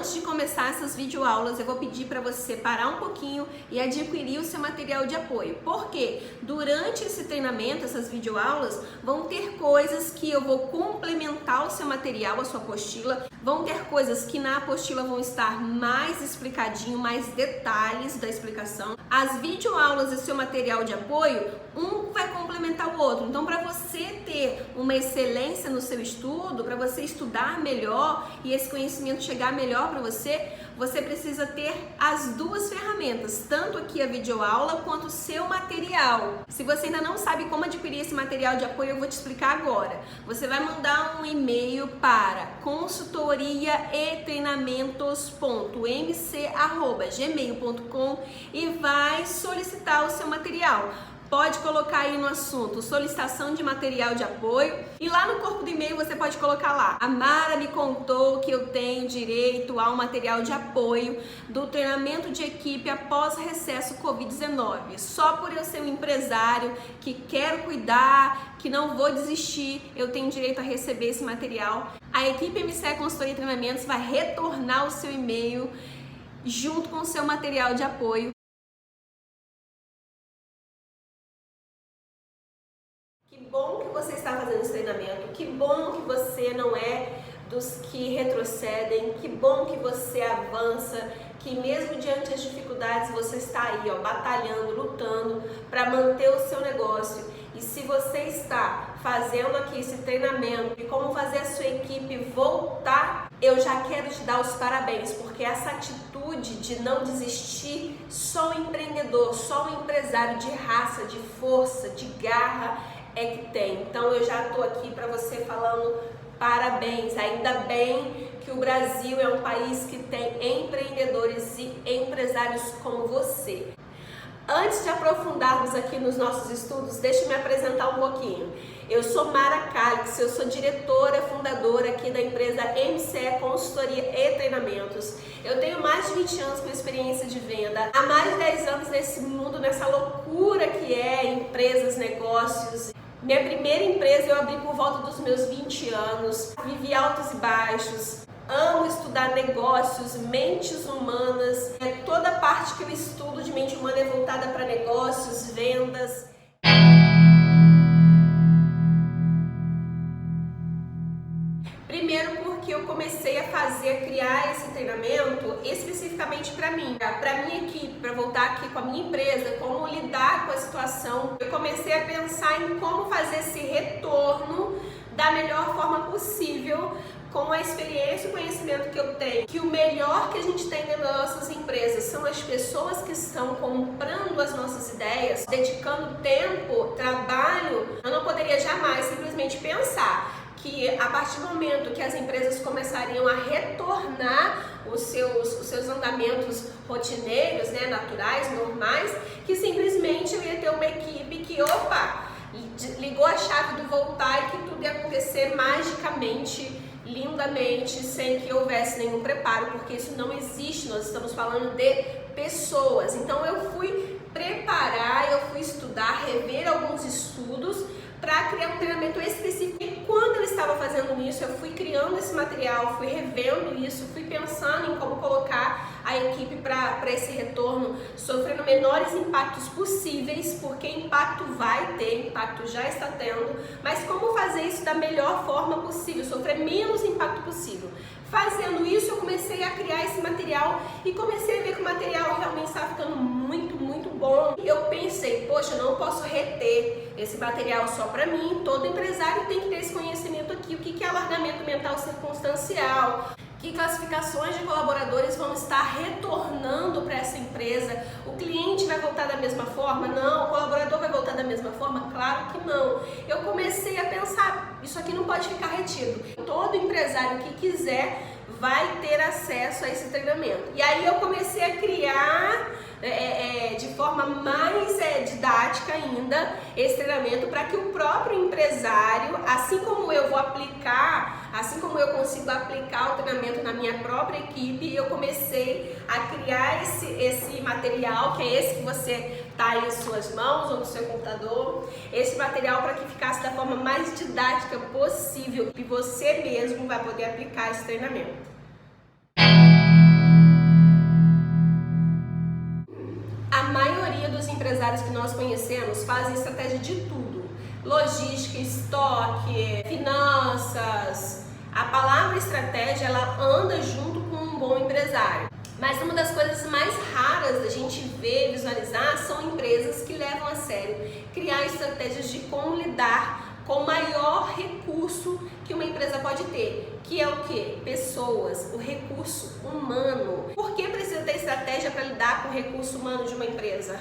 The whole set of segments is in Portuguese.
Antes de começar essas videoaulas, eu vou pedir para você parar um pouquinho e adquirir o seu material de apoio. Porque durante esse treinamento, essas videoaulas, vão ter coisas que eu vou complementar o seu material, a sua apostila. Vão ter coisas que na apostila vão estar mais explicadinho, mais detalhes da explicação. As videoaulas e seu material de apoio, um vai complementar o outro. Então, para você ter uma excelência no seu estudo, para você estudar melhor e esse conhecimento chegar melhor para você, você precisa ter as duas ferramentas, tanto aqui a videoaula quanto o seu material. Se você ainda não sabe como adquirir esse material de apoio, eu vou te explicar agora. Você vai mandar um e-mail para consultoriaetreinamentos.mc@gmail.com e vai solicitar o seu material. Pode colocar aí no assunto solicitação de material de apoio e lá no corpo do e-mail você pode colocar lá: a Mara me contou que eu tenho direito ao material de apoio do treinamento de equipe após recesso Covid-19. Só por eu ser um empresário que quero cuidar, que não vou desistir, eu tenho direito a receber esse material. A equipe MCE Consultoria e Treinamentos vai retornar o seu e-mail junto com o seu material de apoio. Que bom que você está fazendo esse treinamento, que bom que você não é dos que retrocedem, que bom que você avança, que mesmo diante das dificuldades você está aí, batalhando, lutando para manter o seu negócio. E se você está fazendo aqui esse treinamento e como fazer a sua equipe voltar, eu já quero te dar os parabéns, porque essa atitude de não desistir, só o empreendedor, só o empresário de raça, de força, de garra é que tem. Então eu já estou aqui para você falando parabéns. Ainda bem que o Brasil é um país que tem empreendedores e empresários como você. Antes de aprofundarmos aqui nos nossos estudos, deixa eu me apresentar um pouquinho. Eu sou Mara Calix, eu sou diretora, fundadora aqui da empresa MCE Consultoria e Treinamentos. Eu tenho mais de 20 anos com experiência de venda, há mais de 10 anos nesse mundo, nessa loucura que é empresas, negócios. Minha primeira empresa eu abri por volta dos meus 20 anos, vivi altos e baixos, amo estudar negócios, mentes humanas, toda a parte que eu estudo de mente humana é voltada para negócios, vendas. Primeiro porque eu comecei a criar esse treinamento especificamente para mim, para minha equipe, para voltar aqui com a minha empresa, como lidar com a situação. Eu comecei a pensar em como fazer esse retorno da melhor forma possível, com a experiência e o conhecimento que eu tenho, que o melhor que a gente tem dentro das nossas empresas são as pessoas que estão comprando as nossas ideias, dedicando tempo, trabalho. Eu não poderia jamais simplesmente pensar que a partir do momento que as empresas começariam a retornar os seus andamentos rotineiros, naturais, normais, que simplesmente eu ia ter uma equipe que, ligou a chave do voltar e que tudo ia acontecer magicamente, lindamente, sem que houvesse nenhum preparo, porque isso não existe. Nós estamos falando de pessoas. Então eu fui preparar, eu fui estudar, rever alguns estudos para criar um treinamento específico. E quando eu estava fazendo isso, eu fui criando esse material, fui revendo isso, fui pensando em como colocar a equipe para esse retorno, sofrendo menores impactos possíveis, porque impacto vai ter, impacto já está tendo, mas como fazer isso da melhor forma possível, sofrer menos impacto possível. Fazendo isso, eu comecei a criar esse material e comecei a ver que o material realmente estava ficando muito, muito bom. Eu pensei, poxa, eu não posso reter esse material só para mim, todo empresário tem que ter esse conhecimento aqui, o que é alargamento mental circunstancial, que classificações de colaboradores vão estar retornando para essa empresa, o cliente vai voltar da mesma forma? Não. O colaborador vai voltar da mesma forma? Claro que não. Eu comecei a pensar, isso aqui não pode ficar retido. Todo empresário que quiser vai ter acesso a esse treinamento. E aí eu comecei a criar de forma mais didática ainda esse treinamento para que o próprio empresário, assim como eu vou aplicar, assim como eu consigo aplicar o treinamento na minha própria equipe, eu comecei a criar esse material, que é esse que você está aí em suas mãos ou no seu computador, esse material para que ficasse da forma mais didática possível e você mesmo vai poder aplicar esse treinamento. dos empresários que nós conhecemos fazem estratégia de tudo. Logística, estoque, finanças. A palavra estratégia, ela anda junto com um bom empresário. Mas uma das coisas mais raras da gente ver, visualizar, são empresas que levam a sério criar estratégias de como lidar com o maior recurso que uma empresa pode ter, que é o quê? Pessoas, o recurso humano. Por que precisa ter estratégia para lidar com o recurso humano de uma empresa?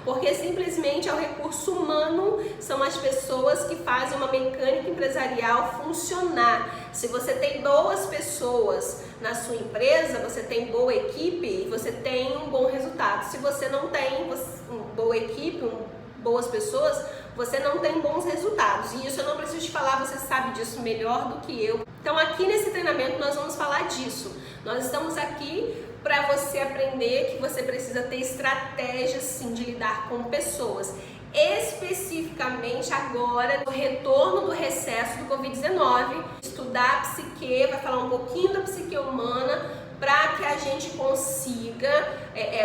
Porque simplesmente é o recurso humano, são as pessoas que fazem uma mecânica empresarial funcionar. Se você tem boas pessoas na sua empresa, você tem boa equipe e você tem um bom resultado. Se você não tem uma boa equipe, boas pessoas, você não tem bons resultados. E isso eu não preciso te falar, você sabe disso melhor do que eu. Então aqui nesse treinamento nós vamos falar disso. Nós estamos aqui para você aprender que você precisa ter estratégia sim de lidar com pessoas. Especificamente agora no retorno do recesso do Covid-19, estudar a psique, vai falar um pouquinho da psique humana para que a gente consiga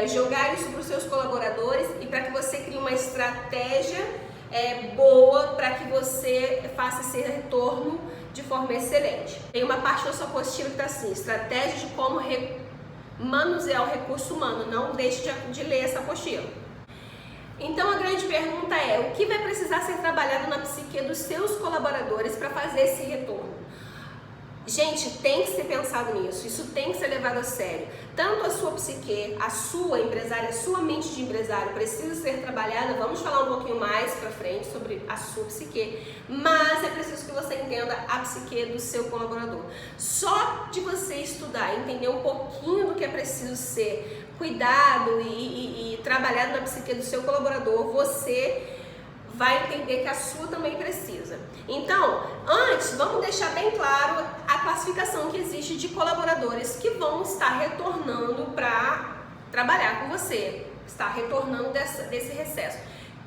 jogar isso para os seus colaboradores e para que você crie uma estratégia boa para que você faça esse retorno de forma excelente. Tem uma parte da sua apostila que está assim, estratégia de como manusear o recurso humano. Não deixe de ler essa apostila. Então a grande pergunta é, o que vai precisar ser trabalhado na psique dos seus colaboradores para fazer esse retorno? Gente, tem que ser pensado nisso, isso tem que ser levado a sério. Tanto a sua psique, a sua empresária, a sua mente de empresário precisa ser trabalhada. Vamos falar um pouquinho mais pra frente sobre a sua psique, mas é preciso que você entenda a psique do seu colaborador. Só de você estudar, entender um pouquinho do que é preciso ser cuidado e trabalhado na psique do seu colaborador, você vai entender que a sua também precisa. Então, antes, vamos deixar bem claro a classificação que existe de colaboradores que vão estar retornando para trabalhar com você, estar retornando desse recesso.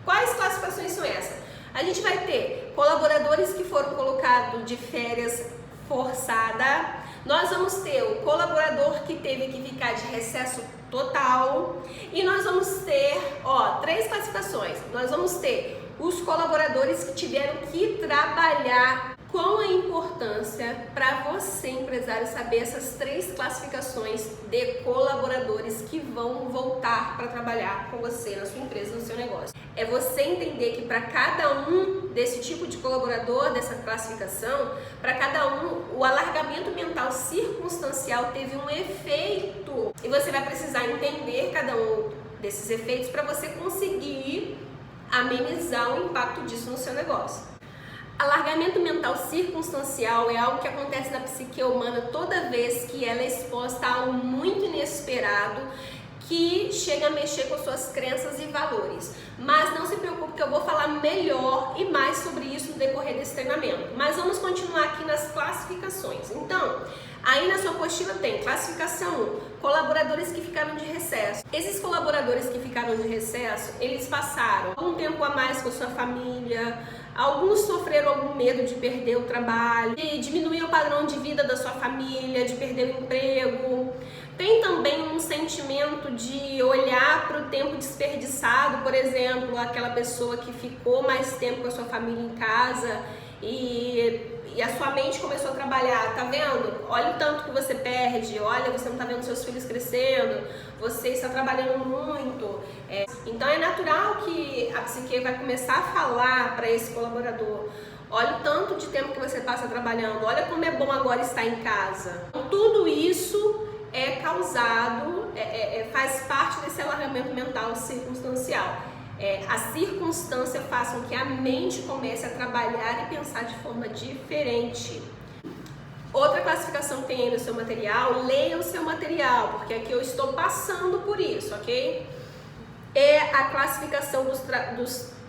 Quais classificações são essas? A gente vai ter colaboradores que foram colocados de férias forçada. Nós vamos ter o colaborador que teve que ficar de recesso total. E nós vamos ter, três classificações. Nós vamos ter os colaboradores que tiveram que trabalhar. Qual a importância para você, empresário, saber essas três classificações de colaboradores que vão voltar para trabalhar com você na sua empresa, no seu negócio? É você entender que para cada um desse tipo de colaborador, dessa classificação, para cada um, o alargamento mental circunstancial teve um efeito. E você vai precisar entender cada um desses efeitos para você conseguir amenizar o impacto disso no seu negócio. Alargamento mental circunstancial é algo que acontece na psique humana toda vez que ela é exposta a algo muito inesperado que chega a mexer com suas crenças e valores. Mas não se preocupe que eu vou falar melhor e mais sobre isso no decorrer desse treinamento. Mas vamos continuar aqui nas classificações. Então, aí na sua apostila tem classificação 1, colaboradores que ficaram de recesso. Esses colaboradores que ficaram de recesso, eles passaram algum tempo a mais com sua família, alguns sofreram algum medo de perder o trabalho, de diminuir o padrão de vida da sua família, de perder o emprego. Tem também um sentimento de olhar para o tempo desperdiçado, por exemplo, aquela pessoa que ficou mais tempo com a sua família em casa e a sua mente começou a trabalhar, tá vendo? Olha o tanto que você perde, olha, você não tá vendo seus filhos crescendo, você está trabalhando muito. Então é natural que a psique vai começar a falar para esse colaborador, olha o tanto de tempo que você passa trabalhando, olha como é bom agora estar em casa. Tudo isso é causado, faz parte desse alargamento mental circunstancial. A circunstância faz com que a mente comece a trabalhar e pensar de forma diferente. Outra classificação que tem aí no seu material, leia o seu material, porque aqui eu estou passando por isso, ok? É a classificação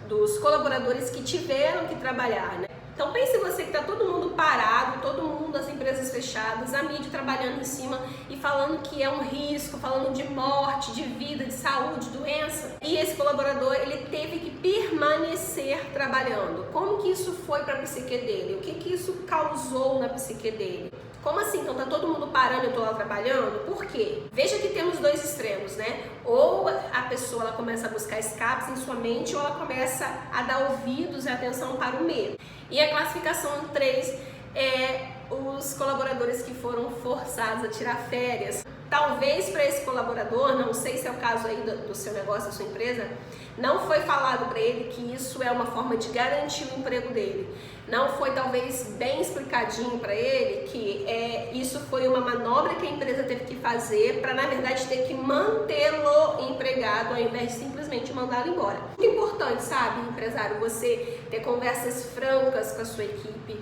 dos colaboradores que tiveram que trabalhar, né? Então pense você que está todo mundo parado, todo mundo, as empresas fechadas, a mídia trabalhando em cima e falando que é um risco, falando de morte, de vida, de saúde, doença. E esse colaborador, ele teve que permanecer trabalhando. Como que isso foi para a psique dele? O que isso causou na psique dele? Como assim? Então tá todo mundo parando e eu tô lá trabalhando? Por quê? Veja que temos dois extremos, né? Ou a pessoa ela começa a buscar escapes em sua mente, ou ela começa a dar ouvidos e atenção para o medo. E a classificação 3 é os colaboradores que foram forçados a tirar férias. Talvez para esse colaborador, não sei se é o caso aí do seu negócio, da sua empresa, não foi falado para ele que isso é uma forma de garantir o emprego dele. Não foi talvez bem explicadinho para ele que isso foi uma manobra que a empresa teve que fazer para, na verdade, ter que mantê-lo empregado ao invés de simplesmente mandá-lo embora. Muito importante, sabe, empresário, você ter conversas francas com a sua equipe,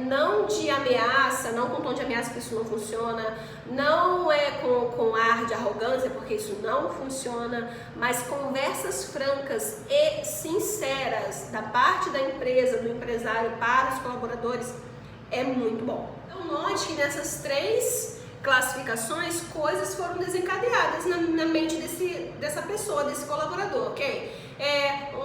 não de ameaça, não com tom de ameaça, que isso não funciona, não com ar de arrogância, porque isso não funciona, mas conversas francas e sinceras da parte da empresa, do empresário para os colaboradores é muito bom. Então note que nessas 3 classificações coisas foram desencadeadas na mente dessa pessoa, desse colaborador, ok?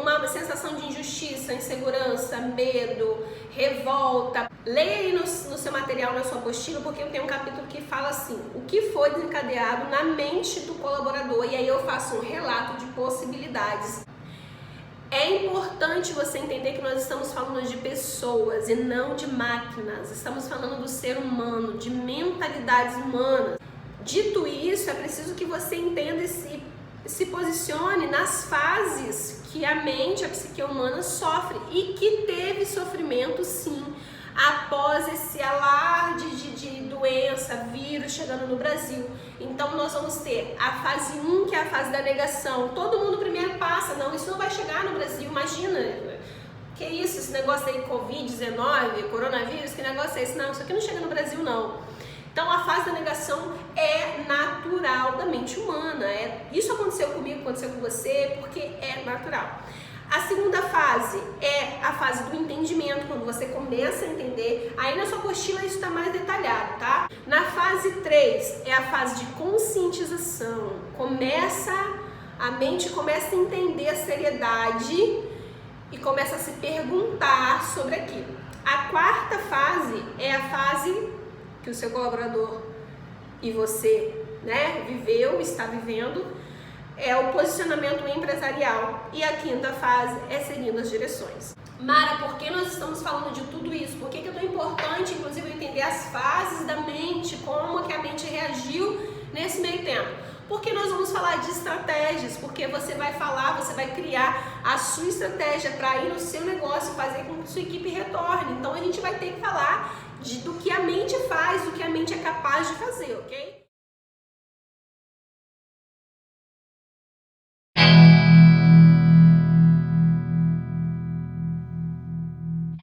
Uma sensação de injustiça, insegurança, medo, revolta. Leia aí no seu material, na sua apostila, porque eu tenho um capítulo que fala assim, o que foi desencadeado na mente do colaborador, e aí eu faço um relato de possibilidades. É importante você entender que nós estamos falando de pessoas e não de máquinas. Estamos falando do ser humano, de mentalidades humanas. Dito isso, é preciso que você entenda e se posicione nas fases que a mente, a psique humana sofre e que teve sofrimento sim após esse alarde de doença, vírus chegando no Brasil. Então nós vamos ter a fase 1, que é a fase da negação. Todo mundo primeiro passa, não, isso não vai chegar no Brasil, imagina. Que isso, esse negócio aí, Covid-19, coronavírus, que negócio é esse? Não, isso aqui não chega no Brasil não. Então a fase da negação é natural da mente humana. Isso aconteceu comigo, aconteceu com você, porque é natural. A segunda fase é a fase do entendimento, quando você começa a entender. Aí na sua apostila isso está mais detalhado, tá? Na fase 3 é a fase de conscientização. A mente começa a entender a seriedade e começa a se perguntar sobre aquilo. A quarta fase é a fase que o seu colaborador e você, viveu, está vivendo, é o posicionamento empresarial. E a quinta fase é seguindo as direções. Mara, por que nós estamos falando de tudo isso? Por que é tão importante, inclusive, entender as fases da mente, como que a mente reagiu nesse meio tempo? Porque nós vamos falar de estratégias, porque você vai criar a sua estratégia para ir no seu negócio, fazer com que sua equipe retorne. Então a gente vai ter que falar do que a mente faz, do que a mente é capaz de fazer, ok?